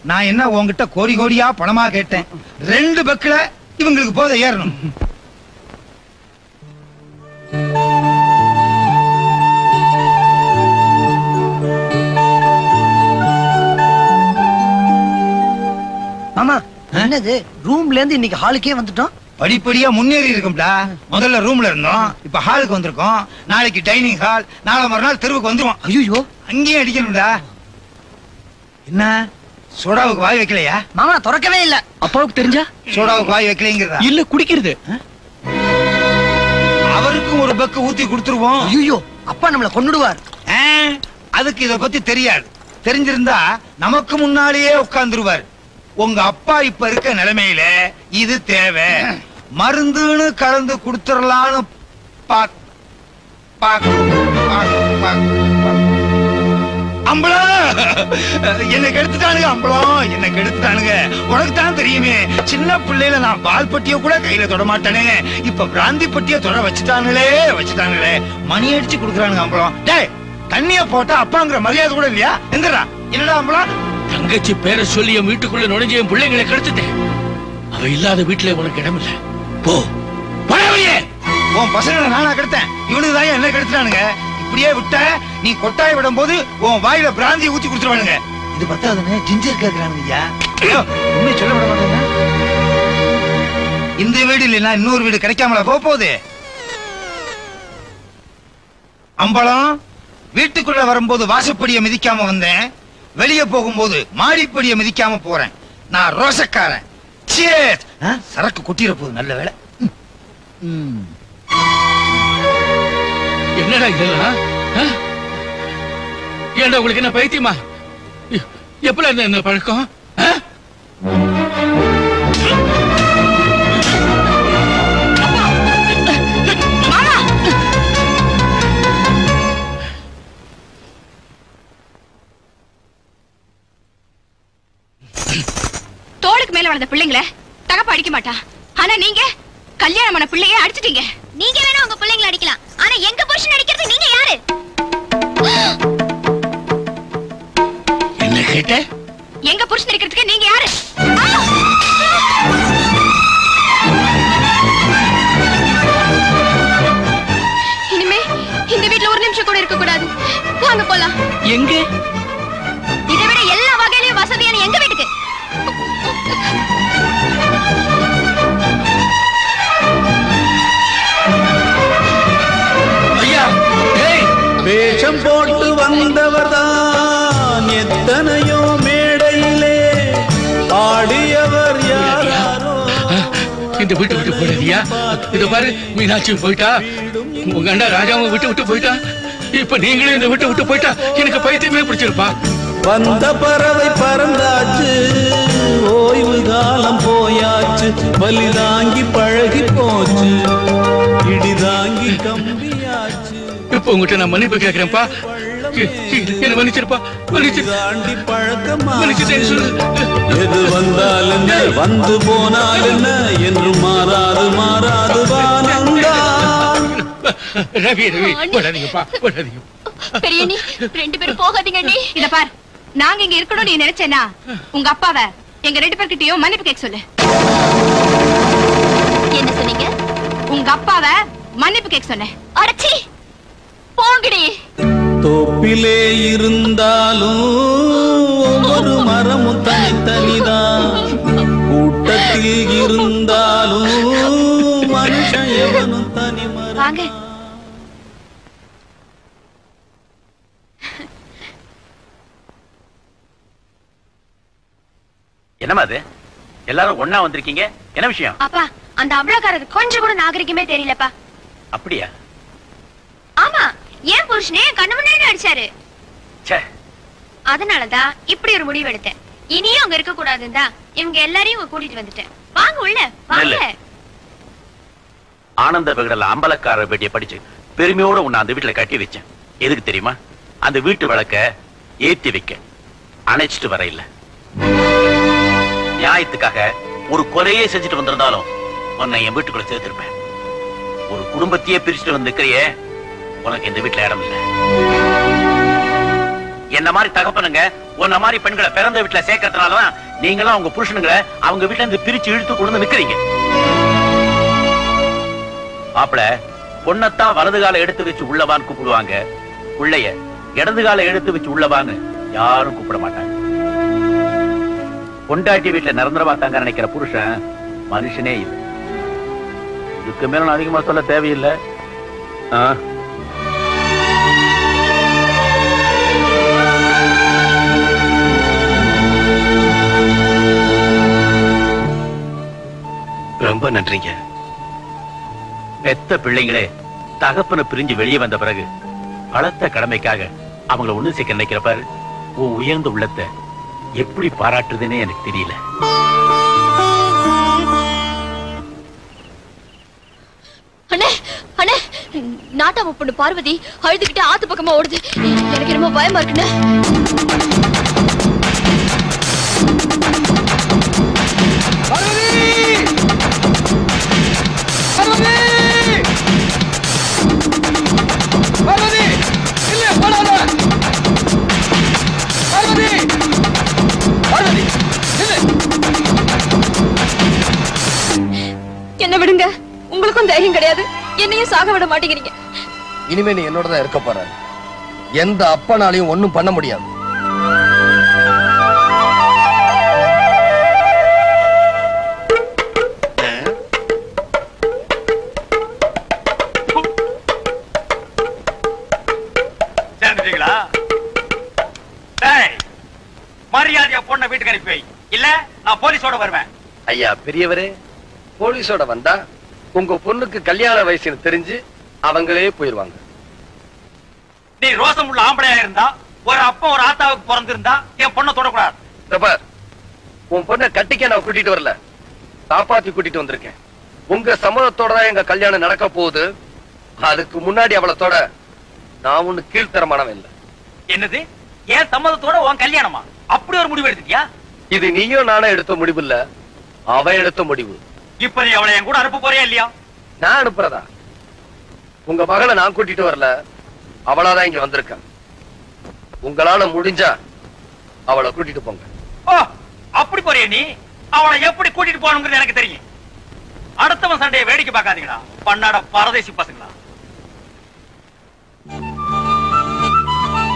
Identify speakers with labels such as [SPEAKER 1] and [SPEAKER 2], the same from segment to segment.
[SPEAKER 1] நான் என்ன உங்ககிட்ட கோடி கோடியா பணமா கேட்டேன்? 2 பக்கில இவங்களுக்கு போதை ஏறணும்.
[SPEAKER 2] மாமா என்னது ரூம்ல இருந்து இன்னைக்கு ஹாலுக்கே வந்துட்டோம்?
[SPEAKER 1] படிப்படியா முன்னேறி இருக்கும்டா. முதல்ல ரூம்ல இருந்தோம், இப்ப ஹாலுக்கு வந்திருக்கோம். நாளைக்கு டைனிங் ஹால், நாளை மறுநாள் தெருவுக்கு வந்துருவோம்.
[SPEAKER 2] ஐயோ
[SPEAKER 1] அங்கேயே அடிக்கணும்டா. என்ன சோடாவுக்கு வாய் வைக்கலையா?
[SPEAKER 2] மாமா திறக்கவே இல்ல.
[SPEAKER 3] அப்பாவுக்கு தெரிஞ்சா?
[SPEAKER 1] சோடாவுக்கு வாய் வைக்கலைங்கிறதா?
[SPEAKER 3] இல்ல குடிக்கிறது.
[SPEAKER 1] அவருக்கும் ஒரு பக்கு ஊத்தி கொடுத்துருவோம்.
[SPEAKER 2] ஐயோ அப்பா நம்மள கொன்னுடுவார்.
[SPEAKER 1] அதுக்கு இத பத்தி தெரியாது. தெரிஞ்சிருந்தா நமக்கு முன்னாலேயே உட்கார்ந்துருவார். உங்க அப்பா இப்ப இருக்க நிலைமையில இது தேவை. மருந்துன்னு கலந்து கொடுத்துடலான்னு அம்பளம் என்ன கெடுத்துட்டானுங்க. அம்பளம் என்ன கெடுத்துட்டானுங்க. உனக்கு தான் தெரியுமே, சின்ன பிள்ளையில நான் பால் பட்டிய கூட கையில தொட மாட்டேனே. இப்ப பிராந்தி பட்டிய தொட வச்சுட்டானுங்களே. மணி அடிச்சு குடுக்குறானுங்க. அம்பளம் டேய், தண்ணிய போட்டா அப்பாங்கிற மரியாதை கூட இல்லையா? எங்கடா என்னடா அம்பளம்?
[SPEAKER 3] தங்கச்சி பேரை சொல்லி என் வீட்டுக்குள்ள நுழைஞ்ச என் பிள்ளைங்களை கெடுத்துட்டேன். அவ இல்லாத வீட்டுல உனக்கு இடம் இல்ல. போ பழைய
[SPEAKER 1] உன் பசங்களை நானா கெடுத்தேன்? இவனுக்கு தான் என்ன கெடுத்துட்டானுங்க. இப்படியே விட்ட நீ கொட்டாய் விடும் போது உன் வாயில பிராந்தியை ஊத்தி குடுத்துருவானுங்க. இது பத்தாதுன்னு ஜிஞ்சர் கேக்குறானுங்க. உண்மை சொல்ல விட மாட்டாங்க. இந்த வீடு இல்லைன்னா இன்னொரு வீடு கிடைக்காமல போகுது. அம்பளம், வீட்டுக்குள்ள வரும்போது வாசப்படியை மிதிக்காம வந்தேன், வெளியே போகும்போது மாடிப்படியை மிதிக்காம போறேன். நான் ரோசக்காரன். சரக்கு கொட்டிர போகுது. நல்ல வேலை.
[SPEAKER 3] என்னடா இதெல்லாம்? ஏண்டா உங்களுக்கு என்ன பைத்தியமா? எப்பல என்ன பழக்கம்?
[SPEAKER 4] தோளுக்கு மேல வளர்ந்த பிள்ளைங்கள தகப்ப அடிக்க மாட்டா. ஆனா நீங்க கல்யாணமான பிள்ளைய அடிச்சிட்டீங்க. நீங்க வேணா உங்க பிள்ளைங்களை அடிக்கலாம், ஆனா எங்க புருஷன் அடிக்கிறது நீங்க யாரு?
[SPEAKER 3] என்ன கேட்ட?
[SPEAKER 4] எங்க புருஷன் அடிக்கிறதுக்கு நீங்க யாரு? இனிமே இந்த வீட்ல ஒரு நிமிஷம் கூட இருக்க கூடாது. வாங்க போலாம்.
[SPEAKER 3] எங்க?
[SPEAKER 4] இதை விட எல்லா வகையிலயும் வசதியான எங்க வீட்டுக்கு.
[SPEAKER 5] வேஷம் போட்டு வந்தவர்தான் எத்தனையோ மேடையிலே ஆடியவர் யாரோ.
[SPEAKER 3] இந்த வீட்டு விட்டு போயிடாதியா? இத பாரு, மீனாட்சி போயிட்டா, உங்க அண்ணா ராஜாவும் விட்டு போயிட்டா, இப்ப நீங்களும் இந்த விட்டு போயிட்டா எனக்கு பைத்தியமே பிடிச்சிருப்பா.
[SPEAKER 5] வந்த பறவை பறந்தாச்சு, ஓய்வு காலம் போயாச்சு, பலிதாங்கி பழகி போச்சு, இடிதாங்கி கம்பியாச்சு.
[SPEAKER 3] இப்ப உங்ககிட்ட நான் மன்னிப்பு கேட்கிறேன்ப்பா. என்ன மன்னிச்சிருப்பா.
[SPEAKER 5] தாண்டி பழக்கமா எது வந்தால் என்ன, வந்து போனால் என்ன என்று மாறாது வானந்தான்.
[SPEAKER 3] ரவி போடாதீங்கப்பா, போடாதீங்க.
[SPEAKER 4] பெரியண்ணி, 2 பேரும் போகாதீங்க. இத பார், நாங்க இங்க இருக்கணும் நீ நினைச்சேனா உங்க அப்பாவை எங்க 2 பேர்கிட்டயும் மன்னிப்பு கேட்க சொல்லு. என்ன சொன்னீங்க? உங்க அப்பாவை மன்னிப்பு கேட்க சொன்னேன். அடச்சி போங்கடி.
[SPEAKER 5] தோப்பிலே இருந்தாலும் ஒரு மரமும் தனித்தனிதான், கூட்டத்தில் இருந்தாலும் மனுஷன் எவனும் தனி மரம்.
[SPEAKER 4] வாங்க.
[SPEAKER 6] என்னமா அது? எல்லாரும் ஒண்ணா வந்திருக்கீங்க, என்ன விஷயம்?
[SPEAKER 4] அப்பா, அந்த அம்பளக்காரர் கொஞ்சம் கூட நாகரிகமே தெரியலப்பா.
[SPEAKER 6] அப்படியா?
[SPEAKER 4] ஆமா, ஏன் புருஷனே கண்ணு முன்னாடி அடிச்சாரு. அதனாலதான் இப்படி ஒரு முடிவு எடுத்தேன். இனியும் அங்க இருக்க கூடாதுன்னு தான் இவங்க எல்லாரையும் கூட்டிட்டு வந்துட்டேன். வாங்க உள்ள வாங்க.
[SPEAKER 6] ஆனந்த விகடல அம்பலக்கார பேட்டியை படிச்சு பெருமையோட உன்னை அந்த வீட்டுல கட்டி வச்சேன். எதுக்கு தெரியுமா? அந்த வீட்டு விளக்க ஏத்தி வைக்க, அணைச்சிட்டு வர இல்ல. நியாயத்துக்காக ஒரு கொலையே செஞ்சுட்டு வந்திருந்தாலும் உன்னை என் வீட்டுக்குள்ள சேர்த்திருப்பேன். ஒரு குடும்பத்தையே பிரிச்சுட்டு வந்திருக்கிறியே, உனக்கு இந்த வீட்டுல இடம் இல்லை. என்ன மாதிரி தகப்பனுங்க உன்ன மாதிரி பெண்களை பிறந்த வீட்டுல சேர்க்கறதுனாலதான் நீங்களும் அவங்க புருஷனுங்களை அவங்க வீட்டுல இருந்து பிரிச்சு இழுத்து கொண்டு நிக்கிறீங்க. மாப்பிள பொண்ணத்தான் வலது கால எடுத்து வச்சு உள்ளவான்னு கூப்பிடுவாங்க, பிள்ளைய இடது கால எடுத்து வச்சு உள்ளவான்னு யாரும் கூப்பிட மாட்டாங்க. பொண்டாட்டி வீட்டுல நிரந்தரமா தாங்க நினைக்கிற புருஷன் மனுஷனே இல்லை. இதுக்கு மேல நான் அதிகமா சொல்ல தேவையில்லை.
[SPEAKER 7] ரொம்ப நன்றிங்க.
[SPEAKER 6] பெத்த பிள்ளைங்களே தகப்பனை பிரிஞ்சு வெளியே வந்த பிறகு பலத்த கடமைக்காக அவங்கள ஒண்ணு சேர்க்க நினைக்கிறப்பாரு உன் உயர்ந்த உள்ளத்தை எப்படி பாராட்டுதுன்னே எனக்கு தெரியல.
[SPEAKER 4] அண்ணே அண்ணே, நாட்டாம பொண்ணு பார்வதி அழுதுகிட்டே ஆத்து பக்கமா ஓடுது. எனக்கு என்னமோ பயமா இருக்குண்ணே. என்ன விடுங்க, உங்களுக்கும் தைரியம் கிடையாது, என்னையும் சாக விட மாட்டேங்கிறீங்க.
[SPEAKER 2] இனிமே நீ என்னோட தான் இருக்க போற. எந்த அப்பனாலையும் ஒண்ணும் பண்ண முடியாது.
[SPEAKER 6] மரியாதையா பொண்ண வீட்டுக்கு அனுப்பி வை, இல்ல நான் போலீஸோட வருவேன்.
[SPEAKER 7] ஐயா பெரியவரே, போலீஸோட வந்தா உங்க பொண்ணுக்கு கல்யாண வயசுன்னு தெரிஞ்சு அவங்களே போயிருவாங்க.
[SPEAKER 6] நீ ரோசம் உள்ள ஆம்பளையா இருந்தா, ஒரு அப்பா ஒரு ஆத்தாவுக்கு பிறந்திருந்தா என் பொண்ணை தொடக்கூடாது.
[SPEAKER 7] உன் பொண்ணை கட்டிக்க நான் கூட்டிட்டு வரல, காப்பாத்தி கூட்டிட்டு வந்திருக்கேன். உங்க சம்மதத்தோட தான் எங்க கல்யாணம் நடக்க போகுது. அதுக்கு முன்னாடி அவளை தொட நான் ஒண்ணு கீழ்த்தரமானவன் இல்ல.
[SPEAKER 6] என்னது, ஏன் சம்மதத்தோட உன் கல்யாணமா? அப்படி ஒரு முடிவு எடுத்துட்டியா?
[SPEAKER 7] இது நீயும் நானும் எடுத்த முடிவு இல்ல, அவன் எடுத்த முடிவு.
[SPEAKER 6] இப்ப நீ அவளை என் கூட அனுப்ப போறியா இல்லையா?
[SPEAKER 7] நான் அனுப்புறதா? உங்க மகளை நான் கூட்டிட்டு வரல, அவளாதான் இங்க வந்திருக்கேன். உங்களால முடிஞ்சா அவளை கூட்டிட்டு போங்க.
[SPEAKER 6] ஓ, அப்படி போறியா நீ? அவளை எப்படி கூட்டிட்டு போகணுங்கிறது எனக்கு தெரியும். அடுத்தவன் சண்டையை வேடிக்கை பார்க்காதீங்களா பண்ணாட பரதேசி பசங்களா.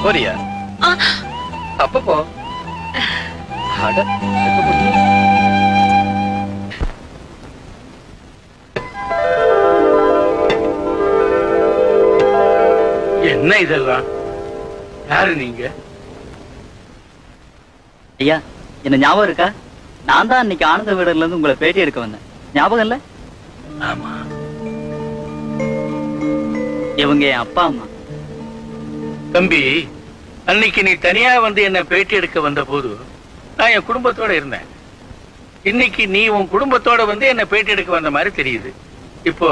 [SPEAKER 7] போறியா? அப்ப போ. அட, எப்ப போறீங்க?
[SPEAKER 3] என்ன இதெல்லாம்? யாரு நீங்க?
[SPEAKER 8] ஐயா, என்ன ஞாபகம் இருக்கா? நான் தான் இன்னைக்கு ஆனந்த வீடுல இருந்து உங்களை பேட்டி எடுக்க வந்தேன். ஞாபகம் இல்ல?
[SPEAKER 3] ஆமா.
[SPEAKER 8] இவங்க என் அப்பா அம்மா.
[SPEAKER 3] தம்பி, அன்னைக்கு நீ தனியா வந்து என்ன பேட்டி எடுக்க வந்த போது நான் என் குடும்பத்தோட இருந்தேன். இன்னைக்கு நீ உன் குடும்பத்தோட வந்து என்ன பேட்டி எடுக்க வந்த மாதிரி தெரியுது. இப்போ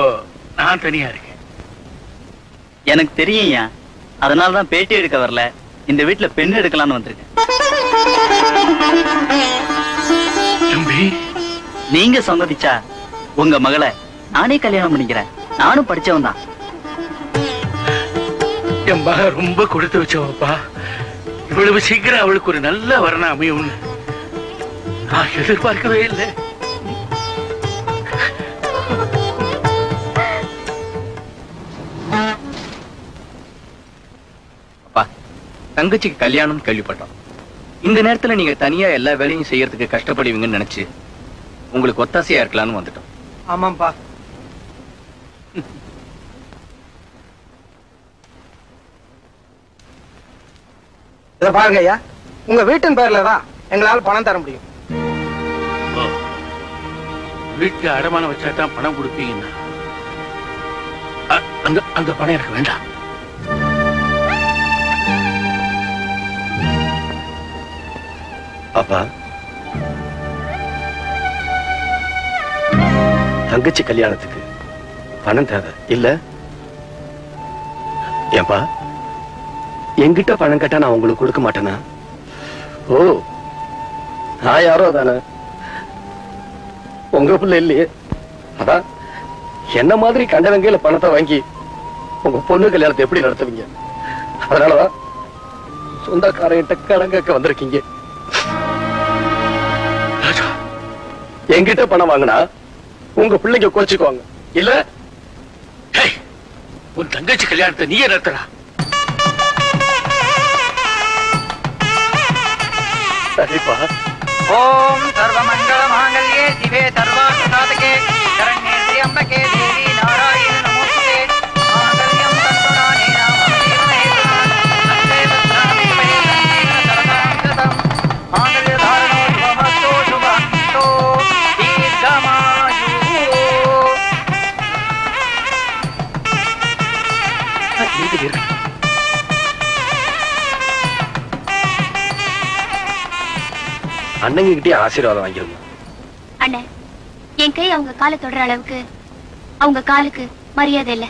[SPEAKER 3] நான் தனியா இருக்கேன்.
[SPEAKER 8] எனக்கு தெரியும் ஐயா, அதனாலதான் பேட்டி எடுக்க வரல, இந்த வீட்டுல பெண் எடுக்கலாம்னு வந்திருக்கேன்.
[SPEAKER 3] தம்பி,
[SPEAKER 8] நீங்க சம்மதிச்சா உங்க மகளை நானே கல்யாணம் பண்ணிக்கிறேன். நானும் படிச்சவன் தான்.
[SPEAKER 3] என் மக ரொம்ப கொடுத்து வச்சவப்பா. இவ்வளவு சீக்கிரம் அவளுக்கு ஒரு நல்ல வரணம் அமையும்னு நான் எதிர்பார்க்கவே இல்லை.
[SPEAKER 7] அப்பா, தங்கச்சிக்கு கல்யாணம் கேள்விப்பட்டோம். இந்த நேரத்துல நீங்க தனியா எல்லா வேலையும் செய்யறதுக்கு கஷ்டப்படுவீங்கன்னு நினைச்சு உங்களுக்கு ஒத்தாசையா இருக்கலாம்னு வந்துட்டோம்.
[SPEAKER 2] ஆமாம்பா. இத பாருங்க ஐயா, உங்க வீட்டின் பேர்ல தான் எங்களால பணம் தர முடியும்.
[SPEAKER 3] வீட்டுல அடமானம் வச்சா தான் பணம் கொடுப்பீங்கன்னா அந்த பணம் எனக்கு வேண்டாம்.
[SPEAKER 7] அப்பா, தங்கச்சி கல்யாணத்துக்கு பணம் தேவை இல்ல? ஏன்பா, என்கிட்ட பணம் கேட்டா நான் உங்களுக்கு கொடுக்க மாட்டேனா? ஓ, நான் யாரோ தானே, உங்க பிள்ளை இல்லையே. அதான் என்ன மாதிரி கண்டவங்கையில பணத்தை வாங்கி உங்க பொண்ணு கல்யாணத்தை எப்படி நடத்துவீங்க? அதனாலதான் சொந்தக்காரங்கிட்ட கடன் கேட்க வந்திருக்கீங்க. ராஜா, என்கிட்ட பணம் வாங்கினா உங்க பிள்ளைங்க கோச்சுக்குவாங்க இல்ல?
[SPEAKER 3] உன் தங்கச்சி கல்யாணத்தை நீயே நடத்துறா.
[SPEAKER 7] சரிப்பா.
[SPEAKER 2] ஓம் சர்வமங்கள மாங்கல்யே சிவே சர்வார்த்த சாதகே சரண்யே த்ரியம்பகே தேவி நாராயண நமோஸ்துதே மாங்கல்யம் தன்வராணேன மம ஜீவனே அஸ்தே வஸ்ராமி மஹேன சர்வாங்கதம் மாங்கல்ய தாரணோ சுபமஸ்தோ சுபமஸ்தோ தீர்க்கமாயு.
[SPEAKER 7] அண்ணங்க கிட்டே ஆசீர்வாதம் வாங்கிருங்க.
[SPEAKER 4] அண்ணே, என் கை அவங்க காலை தொடர அளவுக்கு அவங்க காலுக்கு மரியாதை இல்ல.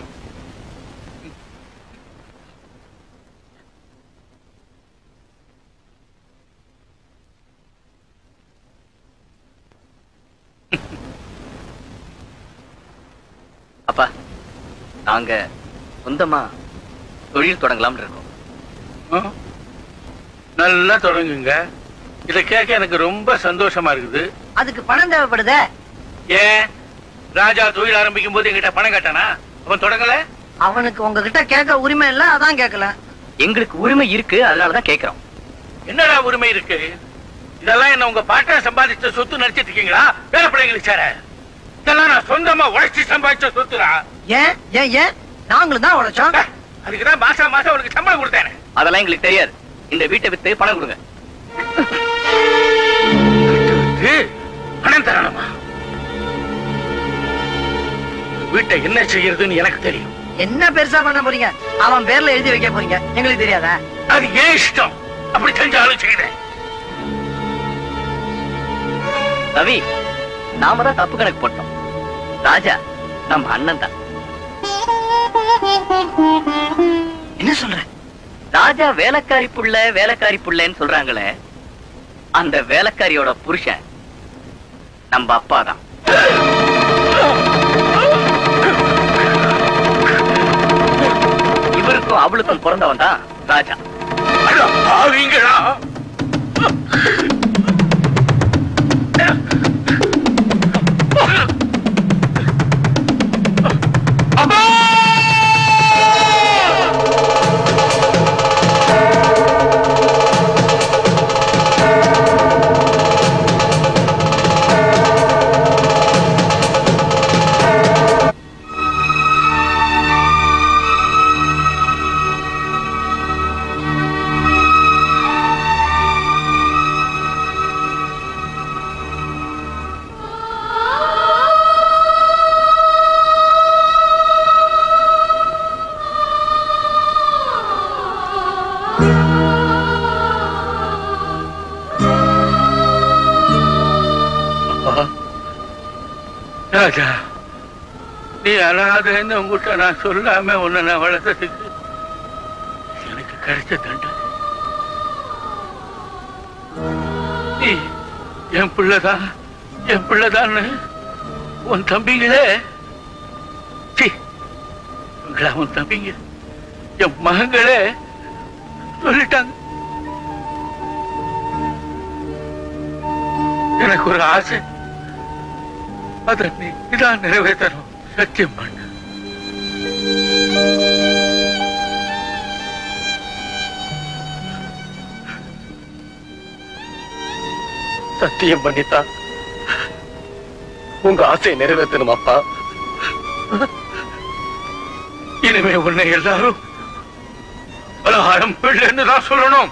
[SPEAKER 8] அப்பா, நாங்க சொந்தமா தொழில் தொடங்கலாம்னு இருக்கோம்.
[SPEAKER 3] நல்லா தொடங்குங்க. இத கேட்க எனக்கு ரொம்ப சந்தோஷமா இருக்குது.
[SPEAKER 2] அதுக்கு பணம் தேவைப்படுதே.
[SPEAKER 3] ஏன் ராஜா தொழில் ஆரம்பிக்கும் போது எங்கிட்ட பணம் கட்டானா? அவன் தொடங்கல.
[SPEAKER 2] அவனுக்கு உங்ககிட்ட கேட்க உரிமை இல்ல, அதான் கேட்கல.
[SPEAKER 8] எங்களுக்கு உரிமை இருக்கு, அதனாலதான் கேட்கிறோம்.
[SPEAKER 3] என்னடா உரிமை இருக்கு? இதெல்லாம் என்ன உங்க பாட்டா சம்பாதிச்ச சொத்து நினைச்சிட்டு இருக்கீங்களா? வேற பிள்ளைங்களுக்கு சேர இதெல்லாம் நான் சொந்தமா உழைச்சி சம்பாதிச்ச சொத்துடா.
[SPEAKER 2] ஏன் ஏன் ஏன் நாங்களும் தான் உழைச்சோம்.
[SPEAKER 3] அதுக்குதான் மாசம் மாசம் உனக்கு சம்பளம் கொடுத்தேன்.
[SPEAKER 8] அதெல்லாம் எங்களுக்கு தெரியாது. இந்த வீட்டை வித்து பணம் கொடுங்க.
[SPEAKER 3] பணம் தரணுமா? வீட்டை என்ன செய்யறதுன்னு எனக்கு தெரியும்.
[SPEAKER 2] என்ன பெருசா பண்ண போறீங்க? அவன் பேர்ல எழுதி வைக்க போறீங்க, எங்களுக்கு தெரியாதா?
[SPEAKER 3] அது ஏன் இஷ்டம். அப்படி செஞ்சாலும் செய்யறேன்.
[SPEAKER 8] ரவி, நாம தான் தப்பு கணக்கு போட்டோம். ராஜா நம்ம அண்ணன் தான்.
[SPEAKER 2] என்ன சொல்ற?
[SPEAKER 8] ராஜா வேலைக்காரி புள்ளன்னு சொல்றாங்களே, அந்த வேலைக்காரியோட புருஷன் நம்ம அப்பா தான். இவருக்கும் அவளுக்கும் பிறந்தவன் தான் ராஜா.
[SPEAKER 3] ராஜா, நீ அழாதன்னு உங்ககிட்ட நான் சொல்லாம உன்னை நான் வளர்த்ததுக்கு எனக்கு கிடைச்ச தண்டனை. நீ என் பிள்ளைதான்னு உன் தம்பிங்களே, உன் தம்பிங்க என் மகங்களே சொல்லிட்டாங்க. எனக்கு ஒரு ஆசை, அத நீ இதான் நிறைவேற்றணும். சத்தியம் பண்ண.
[SPEAKER 7] சத்தியம் பண்ணித்தான் உங்க ஆசையை நிறைவேற்றணும் அப்பா.
[SPEAKER 3] இனிமே உன்னை எல்லாரும் பலகாரம் பிள்ளைன்னு தான் சொல்லணும்.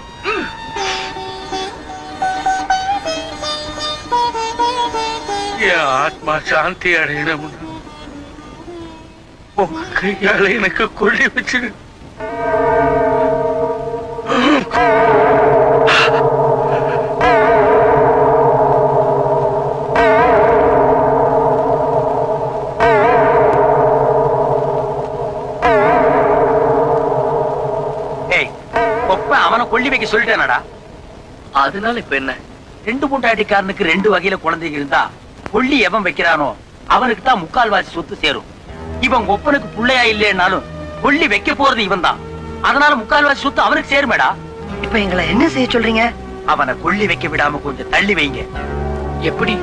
[SPEAKER 3] என் ஆத்மா சாந்தி அடையணும். உங்க கையால எனக்கு கொள்ளி வச்சிரு.
[SPEAKER 6] அவனை கொள்ளி வைக்க சொல்லிட்டேனடா.
[SPEAKER 8] அதனால இப்ப என்ன?
[SPEAKER 6] 2 மூட்டாட்டிக்காரனுக்கு 2 வகையில குழந்தைங்க இருந்தா கொள்ளி எவன் வைக்கிறானோ அவனுக்கு தான் முக்கால்வாசி சொத்து சேரும். இவன் ஒப்பனுக்கு பிள்ளையா இல்லைன்னாலும் கொள்ளி வைக்க போறது இவன் தான். அதனால முக்கால்வாசி சொத்து அவனுக்கு சேருமேடா.
[SPEAKER 8] இப்ப
[SPEAKER 2] இப்ப எங்களை என்ன செய்ய சொல்றீங்க?
[SPEAKER 9] அவனை கொள்ளி வைக்க விடாம கொஞ்சம் தள்ளி வைங்க.
[SPEAKER 3] எப்படி?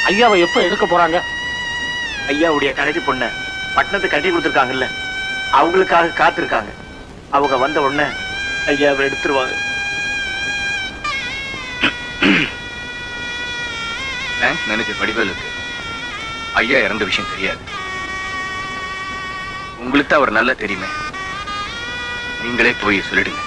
[SPEAKER 6] ஐயாவை எப்ப எடுக்க போறாங்க?
[SPEAKER 9] ஐயாவுடைய கடைசி பொண்ண பட்டணத்தை கட்டி கொடுத்துருக்காங்கல்ல, அவங்களுக்காக காத்திருக்காங்க. அவங்க வந்த உடனே ஐயாவை எடுத்துருவாங்க.
[SPEAKER 7] மேனேஜர் வடிவேலுக்கு ஐயா இறந்த விஷயம் தெரியாது. உங்களுக்கு தான் அவர் நல்லா தெரியுமே, நீங்களே போய் சொல்லிடுங்க.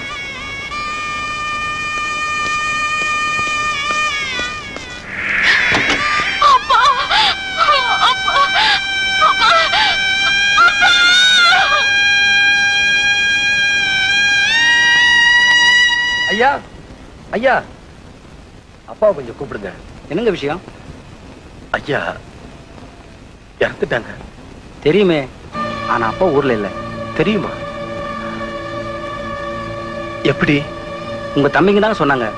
[SPEAKER 9] ஐயா ஐயா, அப்பாவை கொஞ்சம் கூப்பிடுங்க.
[SPEAKER 8] என்னங்க விஷயம்?
[SPEAKER 9] ஐயா இறந்துட்டாங்க.
[SPEAKER 8] தெரியுமே, ஆனா அப்பா ஊர்ல இல்ல.
[SPEAKER 9] தெரியுமா? எப்படி?
[SPEAKER 8] உங்க தம்பிங்க தாங்க சொன்னாங்க.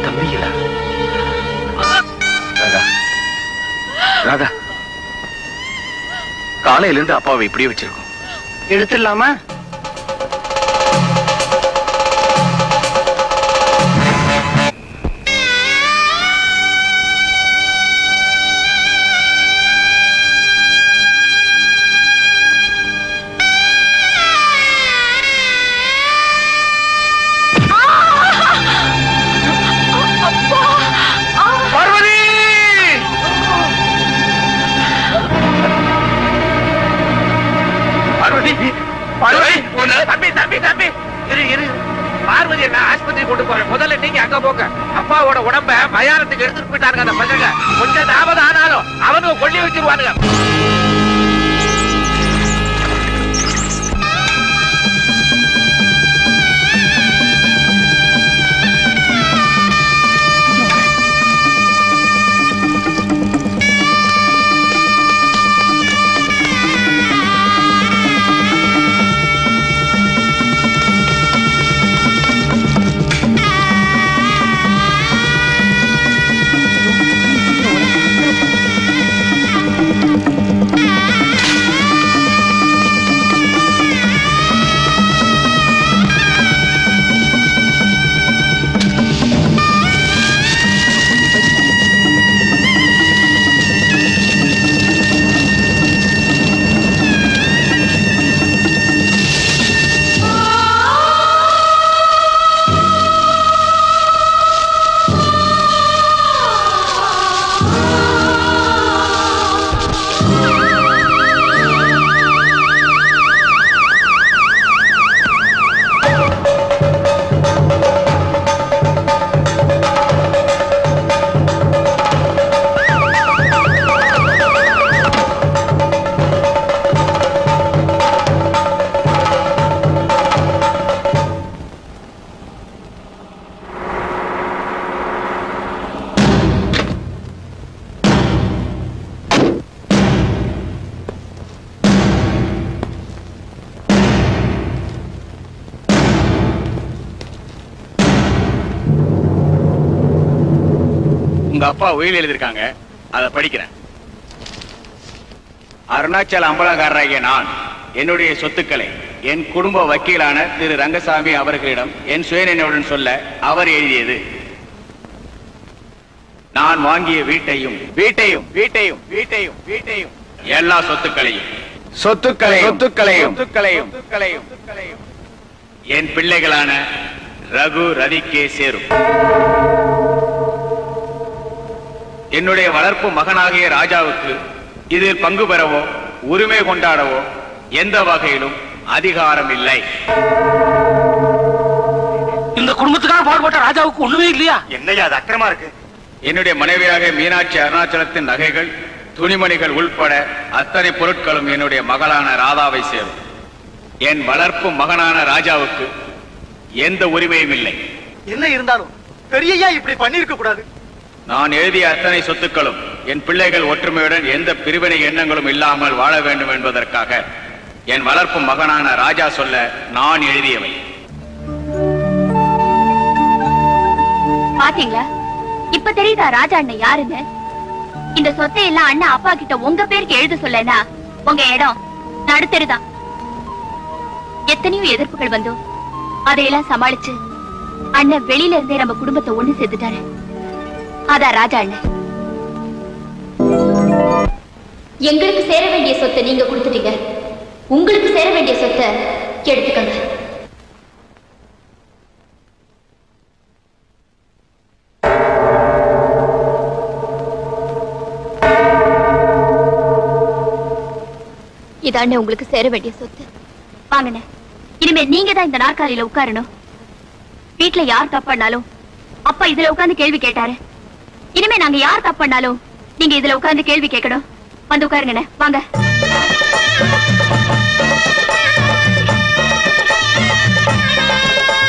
[SPEAKER 9] தம்பிங்களா?
[SPEAKER 7] ராதா, ராதா, காலையில இருந்து அப்பாவை இப்படியே வச்சிருக்கோம்.
[SPEAKER 2] எடுத்துடலாமா?
[SPEAKER 3] பார்வதி என்ன ஆஸ்பத்திரி கொண்டு போறேன். முதல்ல நீங்க அங்க போங்க. அப்பாவோட உடம்ப மயானத்துக்கு எடுத்துட்டு போயிட்டாருங்க அந்த பசங்க. கொஞ்சம் தாமதம் ஆனாலும் அவனுக்கு கொள்ளி வச்சிருவானுங்க.
[SPEAKER 6] உங்க அப்பா உயில் எழுதிருக்காங்க, அதை படிக்கிறேன். அருணாச்சல அம்பலக்காரராகிய நான் என்னுடைய சொத்துக்களை என் குடும்ப வக்கீலான திரு ரங்கசாமி அவர்களிடம் என் சுயநினைவுடன் சொல்ல அவர் எழுதியது. நான் வாங்கிய வீட்டையும் வீட்டையும் வீட்டையும் வீட்டையும் வீட்டையும் எல்லா சொத்துக்களையும் என் பிள்ளைகளான ரகு ரதிக்கே சேரும். என்னுடைய வளர்ப்பு மகனாகிய ராஜாவுக்கு இதில் பங்கு பெறவோ உரிமை கொண்டாடவோ எந்த வகையிலும் அதிகாரம் இல்லை.
[SPEAKER 3] இந்த குடும்பத்துக்காக பாடுபட்ட ராஜாவுக்கு ஒண்ணுமே இல்லையா?
[SPEAKER 9] என்னையா அது அக்கிரமா இருக்கு?
[SPEAKER 6] என்னுடைய மனைவியாக மீனாட்சி அருணாச்சலத்தின் நகைகள், துணிமணிகள் உள்பட அத்தனை பொருட்களும் என்னுடைய மகளான ராதாவை சேரும். என் வளர்ப்பு மகனான ராஜாவுக்கு எந்த உரிமையும் இல்லை.
[SPEAKER 9] என்ன இருந்தாலும் பெரியய்யா இப்படி பண்ணிருக்க கூடாது.
[SPEAKER 6] நான் எழுதிய அத்தனை சொத்துக்களும் என் பிள்ளைகள் ஒற்றுமையுடன் எந்த பிரிவினை எண்ணங்களும் இல்லாமல் வாழ வேண்டும் என்பதற்காக என் வளர்ப்பு மகனான ராஜா சொல்ல நான் எழுதியவை.
[SPEAKER 4] பாத்தீங்களா, இப்ப தெரியுதா ராஜா அண்ணன் யாருன்னு? இந்த சொத்தை எல்லாம் அண்ணன் அப்பா கிட்ட உங்க பேருக்கு எழுத சொல்லனா உங்க இடம் நடுத்தருதான். எத்தனையோ எதிர்ப்புகள் வந்தோம், அதையெல்லாம் சமாளிச்சு அண்ணன் வெளியில இருந்தே நம்ம குடும்பத்தை ஒண்ணு சேர்த்துட்டாரு. அதான் ராஜா அண்ணன். எங்களுக்கு சேர வேண்டிய சொத்தை நீங்க கொடுத்துட்டீங்க, உங்களுக்கு சேர வேண்டிய சொத்தை எடுத்துக்கங்க. இதாண்ணே உங்களுக்கு சேர வேண்டிய சொத்து. வாங்கண்ணே, இனிமே நீங்க தான் இந்த நாற்காலியில உட்காரணும். வீட்டுல யார் தப்பானாலும் அப்பா இதுல உட்கார்ந்து கேள்வி கேட்டாரு. இனிமே நாங்க யார் தப்பானாலும் நீங்க இதுல உட்கார்ந்து கேள்வி கேட்கணும். வந்து உட்காருங்கண்ணே, வாங்க.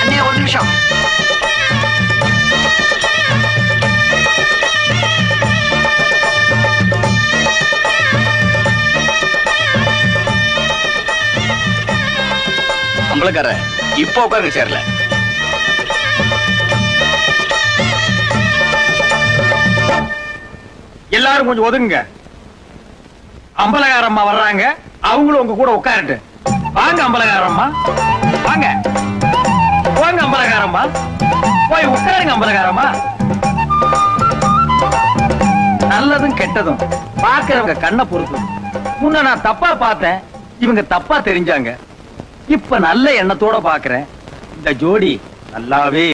[SPEAKER 2] அண்ணே ஒரு நிமிஷம்.
[SPEAKER 7] அம்பலக்கார இப்ப உட்காருங்க சேர்ல.
[SPEAKER 9] எல்லாரும் கொஞ்சம் ஒதுங்க. அம்பலகாரம்மா வர்றாங்க, அவங்களும் உங்க கூட உட்காரட்டு. வாங்க அம்பலகாரம்மா, வாங்க. வாங்க அம்பலகாரம்மா, போய் உட்காருங்க அம்பலகாரம்மா. நல்லதும் கெட்டதும் பாக்குறவங்க கண்ணை பொறுத்து. முன்ன நான் தப்பா பார்த்தேன், இவங்க தப்பா தெரிஞ்சாங்க. இப்ப நல்ல எண்ணத்தோட பாக்குறேன். இந்த ஜோடி நல்லாவே